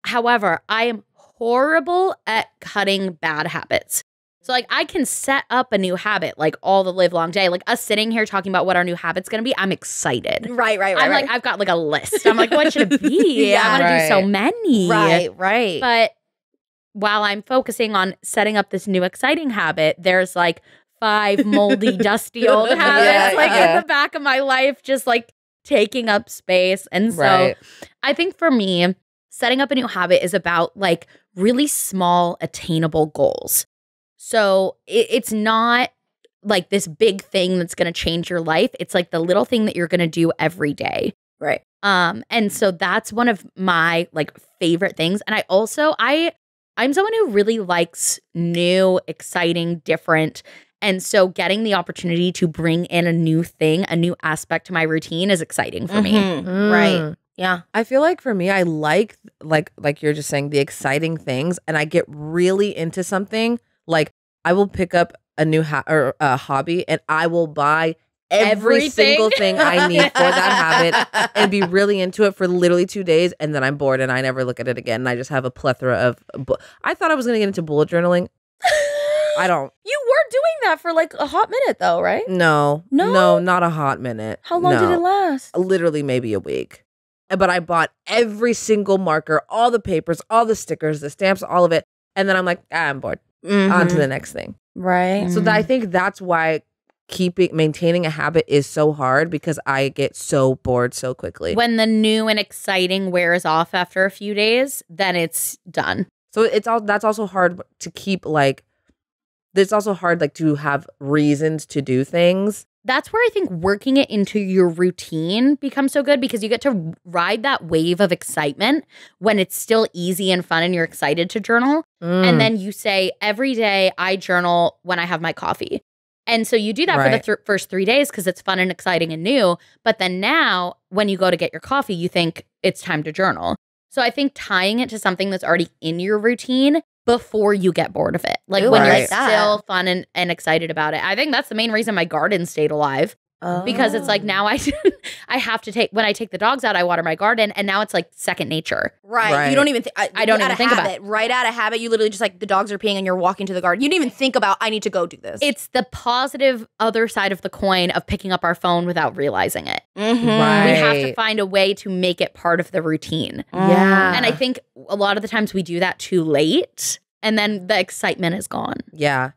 However, I am horrible at cutting bad habits. So like I can set up a new habit like all the live long day. Like us sitting here talking about what our new habit's going to be, I'm excited. Right. I'm like, I've got like a list. I'm like, what should it be? I'm going to do so many. Right. But while I'm focusing on setting up this new exciting habit, there's like 5 moldy, dusty old habits in the back of my life, just like taking up space. And so I think for me, setting up a new habit is about like really small, attainable goals. So it's not like this big thing that's going to change your life. It's like the little thing that you're going to do every day. Right. And so that's one of my like favorite things. And I'm someone who really likes new, exciting, different. And so getting the opportunity to bring in a new thing, a new aspect to my routine is exciting for me. Right. Yeah. I feel like for me, I like you're just saying, the exciting things, and I get really into something. Like I will pick up a new hobby and I will buy every single thing I need for that habit and be really into it for literally 2 days, and then I'm bored and I never look at it again, and I just have a plethora of I thought I was going to get into bullet journaling. I don't. You were doing that for like a hot minute though, right? No, not a hot minute. How long did it last? Literally maybe a week. But I bought every single marker, all the papers, all the stickers, the stamps, all of it, and then I'm like, I'm bored. On to the next thing. Right. So I think that's why maintaining a habit is so hard, because I get so bored so quickly. When the new and exciting wears off after a few days, then it's done. So that's also hard to keep, like, it's also hard like to have reasons to do things that's where I think working it into your routine becomes so good because you get to ride that wave of excitement when it's still easy and fun and you're excited to journal. And then you say, every day I journal when I have my coffee. And so you do that for the first 3 days because it's fun and exciting and new. But then now when you go to get your coffee, you think it's time to journal. So I think tying it to something that's already in your routine before you get bored of it. Like when you're still fun and excited about it. I think that's the main reason my garden stayed alive. Because it's like now I have to take, when I take the dogs out, I water my garden and now it's like second nature. Right. You don't even I don't even think about it. Right out of habit, you literally just like the dogs are peeing and you're walking to the garden. You didn't even think about, I need to go do this. It's the positive other side of the coin of picking up our phone without realizing it. Right. We have to find a way to make it part of the routine. Yeah. And I think a lot of the times we do that too late and then the excitement is gone. Yeah.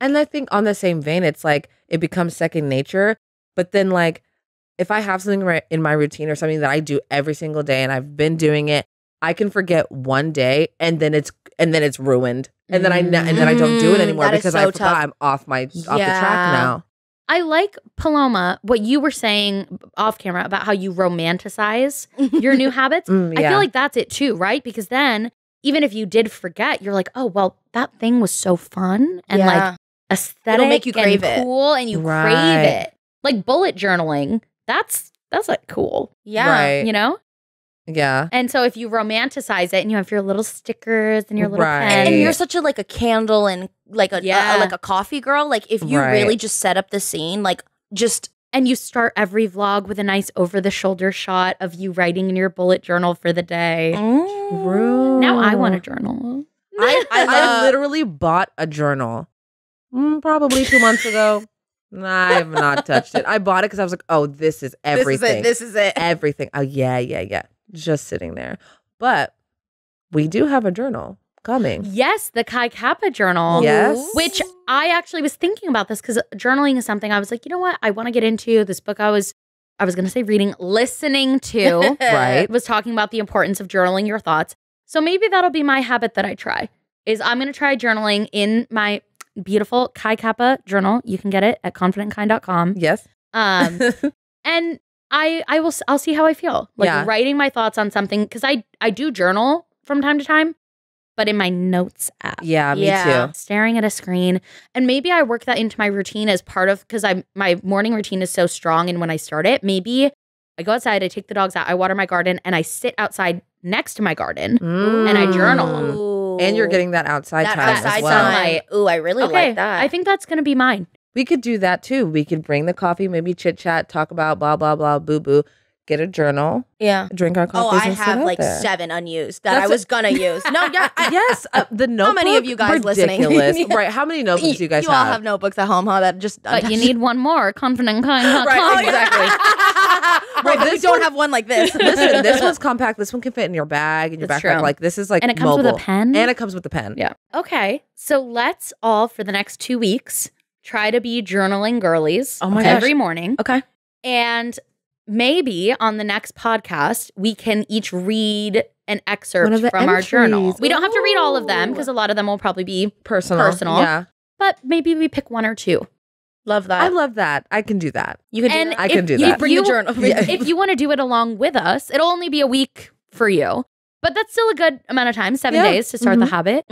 And I think on the same vein, it's like it becomes second nature. But then like if I have something in my routine or something that I do every single day and I've been doing it, I can forget one day and then it's ruined. And then I don't do it anymore because I forgot I'm off the track now. I like, Paloma, what you were saying off camera about how you romanticize your new habits. I feel like that's it too, right? Because then even if you did forget, you're like, oh, well, that thing was so fun and like aesthetic. It'll make you crave and cool and you crave it. Like bullet journaling, that's like cool. Yeah. Right. You know? Yeah. And so if you romanticize it and you have your little stickers and your little pens. And you're such a candle and like a coffee girl. Like if you really just set up the scene, like just. And you start every vlog with a nice over-the-shoulder shot of you writing in your bullet journal for the day. Now I want a journal. I literally bought a journal probably 2 months ago. I have not touched it. I bought it because I was like, oh, this is everything. This is it. Everything. Oh, yeah. Just sitting there. But we do have a journal coming. Yes, the Kappa Journal. Yes. Which I actually was thinking about this because journaling is something I was like, you know what? I want to get into. This book I was going to say reading, listening to. Right. Was talking about the importance of journaling your thoughts. So maybe that'll be my habit that I try. Is I'm going to try journaling in my beautiful Kappa Journal. You can get it at confidentkind.com. Yes. And I'll see how I feel. Like writing my thoughts on something because I do journal from time to time. But in my notes app. Yeah, me too. Staring at a screen. And maybe I work that into my routine as part of, because my morning routine is so strong. And when I start it, maybe I go outside, I take the dogs out, I water my garden, and I sit outside next to my garden and I journal. Ooh. And you're getting that outside time as well. Sunlight. Ooh, I really like that. I think that's going to be mine. We could do that too. We could bring the coffee, maybe chit chat, talk about blah, blah, blah, boo, boo. Get a journal. Yeah. Drink our coffee. I have like 7 unused that I was going to use. No, yes. The notebook. How many of you guys listening? Right. How many notebooks do you guys have? You all have notebooks at home, huh? That just. But you need one more. Confidentkind.com. Right. Exactly. Right. But we don't have one like this. Listen, this one's compact. This one can fit in your bag, in your backpack. True. Like this is like and it comes mobile. with a pen. And it comes with the pen. Yeah. Okay. So let's all for the next 2 weeks try to be journaling girlies. Oh my every morning. Okay. And maybe on the next podcast, we can each read an excerpt from our journal. We don't have to read all of them because a lot of them will probably be personal. Yeah. But maybe we pick 1 or 2. Love that. I love that. I can do that. You can do that. I can do that. Bring a journal. If you want to do it along with us, it'll only be a week for you. But that's still a good amount of time, 7 days to start the habit.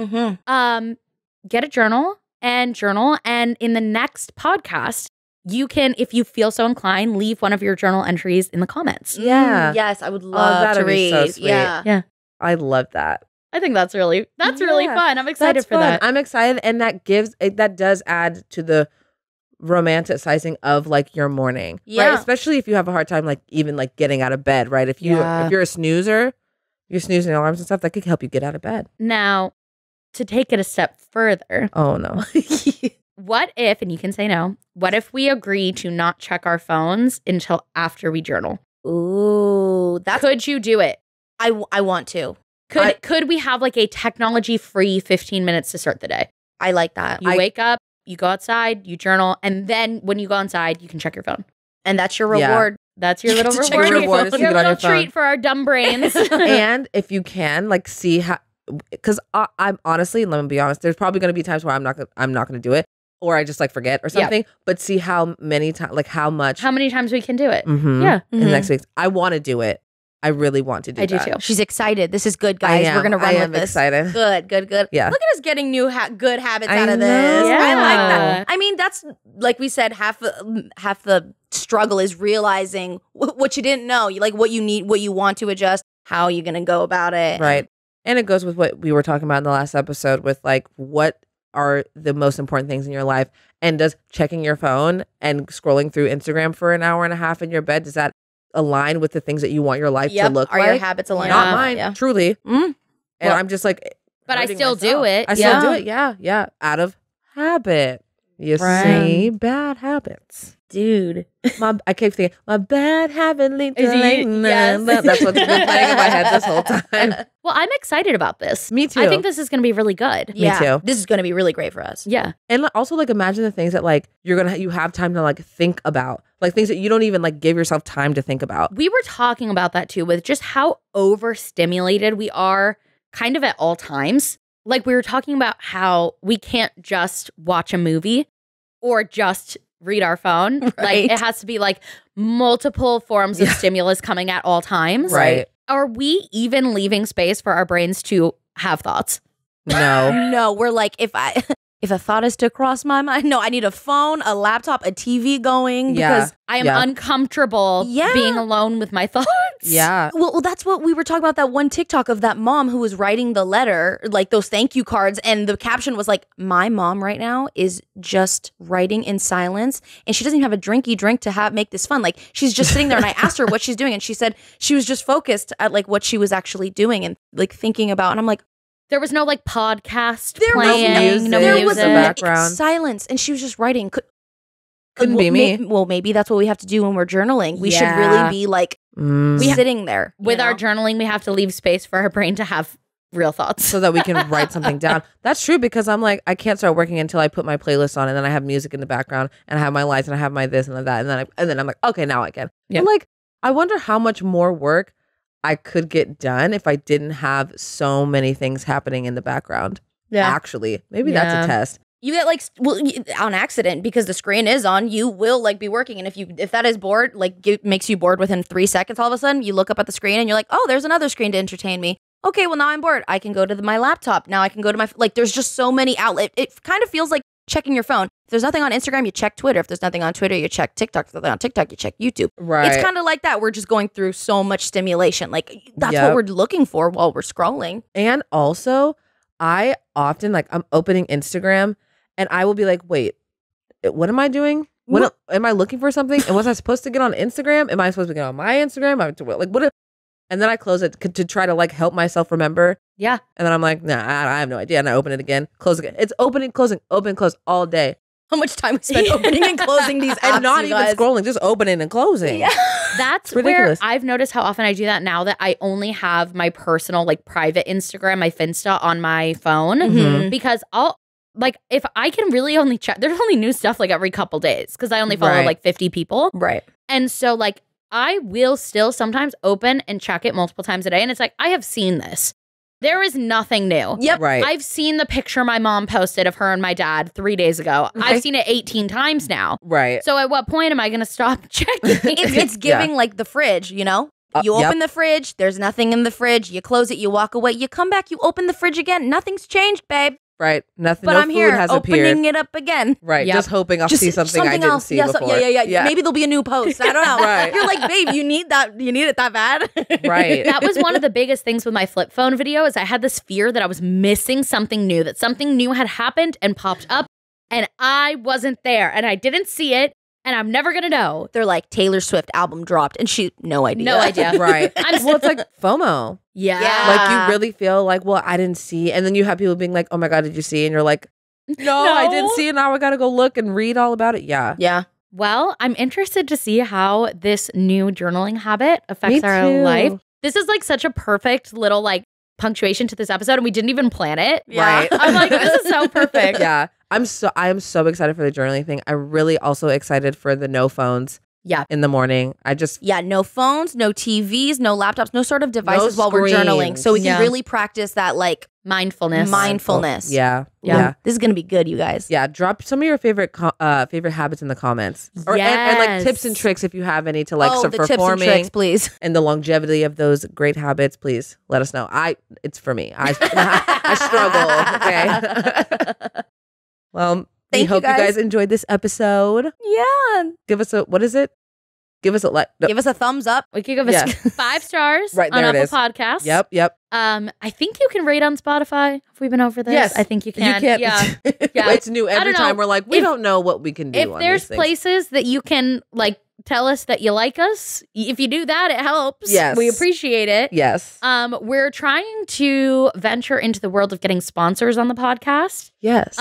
Get a journal. And in the next podcast, you can, if you feel so inclined, leave one of your journal entries in the comments. Yeah. Yes, I would love to read. So sweet. Yeah. I love that. I think that's really fun. I'm excited for that. I'm excited, and that does add to the romanticizing of like your morning. Yeah. Right? Especially if you have a hard time like even like getting out of bed, right? If you're a snoozer, you're snoozing alarms and stuff, that could help you get out of bed. Now, to take it a step further. Oh no. What if, and you can say no, what if we agree to not check our phones until after we journal? Ooh, could you do it? I want to. Could we have like a technology-free 15 minutes to start the day? I like that. You wake up, you go outside, you journal, and then when you go inside, you can check your phone. And that's your reward. That's your little reward. Your little treat for our dumb brains. And if you can, like, see how, because I'm honestly, let me be honest, there's probably going to be times where I'm not going to do it. or I just like forget or something, but see how many times, like how many times we can do it. Yeah. In the next week. I want to do it. I really want to do that. I do too. She's excited. This is good, guys. We're going to run with this. Excited. Good. Yeah. Look at us getting new good habits out of this. Yeah. I like that. I mean, that's like we said, half the struggle is realizing what you didn't know. You like what you need, what you want to adjust, how are you going to go about it. Right. And it goes with what we were talking about in the last episode with like what are the most important things in your life, and does checking your phone and scrolling through Instagram for an hour and a half in your bed, does that align with the things that you want your life to look like? Are your habits aligned? Not mine, truly. And I'm just like, but I still do it. I still do it. Yeah. Out of habit. You see, bad habits. Dude. I keep thinking, my bad habit lead to yes. That's what's been playing in my head this whole time. Well, I'm excited about this. Me too. I think this is going to be really good. Me too. This is going to be really great for us. Yeah. And also like imagine the things that like you have time to like think about, like things that you don't even like give yourself time to think about. We were talking about that too, with just how overstimulated we are kind of at all times. Like we were talking about how we can't just watch a movie or just read our phone. Right. Like it has to be like multiple forms of stimulus coming at all times. Right. Are we even leaving space for our brains to have thoughts? No. We're like, if a thought is to cross my mind, no, I need a phone, a laptop, a TV going because I am uncomfortable being alone with my thoughts. Yeah. Well, that's what we were talking about, that one TikTok of that mom who was writing the letter, like those thank you cards. And the caption was like, my mom right now is just writing in silence. And she doesn't even have a drink to make this fun. Like she's just sitting there and I asked her what she's doing. And she said she was just focused at like what she was actually doing and like thinking about. And I'm like, there was no like podcast there playing, was no there music. was background. silence, and she was just writing. Couldn't be me. Well, maybe that's what we have to do when we're journaling. We should really be like sitting there with our journaling. We have to leave space for our brain to have real thoughts, so that we can write something down. That's true, because I'm like, I can't start working until I put my playlist on, and then I have music in the background, and I have my lights, and I have my this and that, and then I'm like, okay, now I can. Yeah. Like, I wonder how much more work I could get done if I didn't have so many things happening in the background. Yeah. Actually, maybe that's a test. You get like, on accident, because the screen is on, you will like be working. And if that is bored, like makes you bored within 3 seconds, all of a sudden you look up at the screen and you're like, oh, there's another screen to entertain me. Okay, well now I'm bored. I can go to my laptop. Now I can go to my, like there's just so many outlets. It kind of feels like checking your phone. If there's nothing on Instagram, you check Twitter. If there's nothing on Twitter, you check TikTok. If there's nothing on TikTok, you check YouTube. Right. It's kind of like that. We're just going through so much stimulation. Like that's what we're looking for while we're scrolling. And also, I often like I'm opening Instagram and I will be like, wait, what am I doing? What am I looking for something? And was I supposed to get on Instagram? Am I supposed to get on my Instagram? Like what? And then I close it to try to like help myself remember. Yeah. And then I'm like, nah, I have no idea. And I open it again, close again. It's opening, closing, open, close all day. How much time we spend opening and closing these apps, and not even scrolling, just opening and closing. Yeah. That's where I've noticed how often I do that now that I only have my personal, like private Instagram, my Finsta on my phone, because if I can really only check, there's only new stuff like every couple days because I only follow like 50 people. Right. And so like I will still sometimes open and check it multiple times a day. And it's like, I have seen this. There is nothing new. Yep. Right. I've seen the picture my mom posted of her and my dad 3 days ago. Okay. I've seen it 18 times now. Right. So at what point am I going to stop checking? It's giving like the fridge, you know? You open the fridge, there's nothing in the fridge. You close it, you walk away. You come back, you open the fridge again. Nothing's changed, babe. Right. Nothing. But no I'm food here has opening appeared. it up again. Right. Yep. Just hoping I'll see something I didn't see before. Yeah. Maybe there'll be a new post. I don't know. Right. You're like, babe, you need that. You need it that bad. Right. That was one of the biggest things with my flip phone video is I had this fear that I was missing something new, that something new had happened and popped up and I wasn't there and I didn't see it. And I'm never going to know. They're like, Taylor Swift album dropped. And she, no idea. No idea. Right. Well, it's like FOMO. Yeah. Like you really feel like, well, I didn't see. And then you have people being like, oh my God, did you see? And you're like, no, I didn't see it. Now I got to go look and read all about it. Yeah. Yeah. Well, I'm interested to see how this new journaling habit affects our life. This is like such a perfect little like punctuation to this episode. And we didn't even plan it. Yeah. Right. I'm like, this is so perfect. Yeah. I am so excited for the journaling thing. I'm really also excited for the no phones in the morning. No phones, no TVs, no laptops, no sort of devices while we're journaling. So we can really practice that like mindfulness. Yeah. This is going to be good, you guys. Yeah. Drop some of your favorite habits in the comments. And like tips and tricks if you have any to like some tips performing. And tricks, please. And the longevity of those great habits, please let us know. It's for me. I struggle. Okay. Well, we hope you guys enjoyed this episode. Yeah. Give us what is it? Give us a thumbs up. We could give us 5 stars right, on Apple Podcasts. Yep. I think you can rate on Spotify. Have we been over this? Yes. I think you can. You can. Yeah. It's new every time. We're like, we don't know what we can do. If on there's these places that you can like tell us that you like us, if you do that, it helps. Yes. We appreciate it. Yes. We're trying to venture into the world of getting sponsors on the podcast. Yes.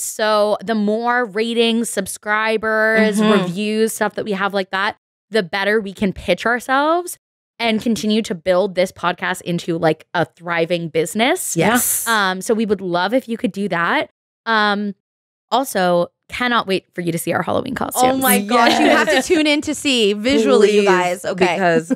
So the more ratings, subscribers, reviews, stuff that we have like that, the better we can pitch ourselves and continue to build this podcast into like a thriving business. Yes. So we would love if you could do that. Also, cannot wait for you to see our Halloween costumes. Oh my gosh, you have to tune in to see visually, you guys. Okay. Because,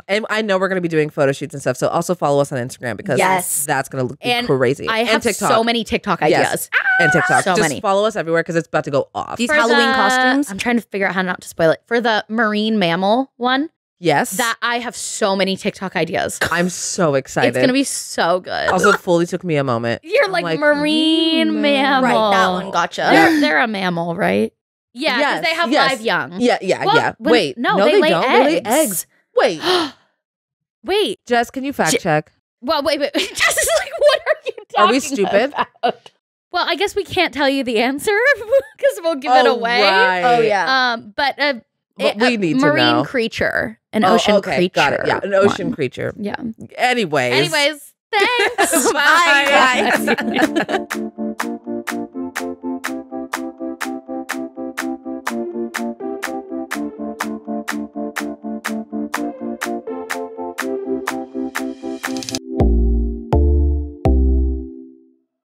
and I know we're going to be doing photo shoots and stuff. So also follow us on Instagram because that's going to look crazy. I have TikTok. so many TikTok ideas. Yes. And TikTok. So Just many. follow us everywhere because it's about to go off. These Halloween costumes. I'm trying to figure out how not to spoil it. For the marine mammal one. Yes. That I have so many TikTok ideas. I'm so excited. It's going to be so good. Also, fully took me a moment. You're like marine mammal. Right, that one. Gotcha. They're a mammal, right? Yeah, because they have live young. Yeah. Wait. No, they lay don't. eggs. They lay eggs. Wait. Wait. Jess, can you fact check? Well, wait. Jess is like, what are you talking Are we stupid? about? Well, I guess we can't tell you the answer because we'll give it away. Right. Oh, yeah. But we need to know. Marine creature. An ocean creature. Got it. Yeah, an ocean creature. Yeah. Anyways, thanks. Bye, guys.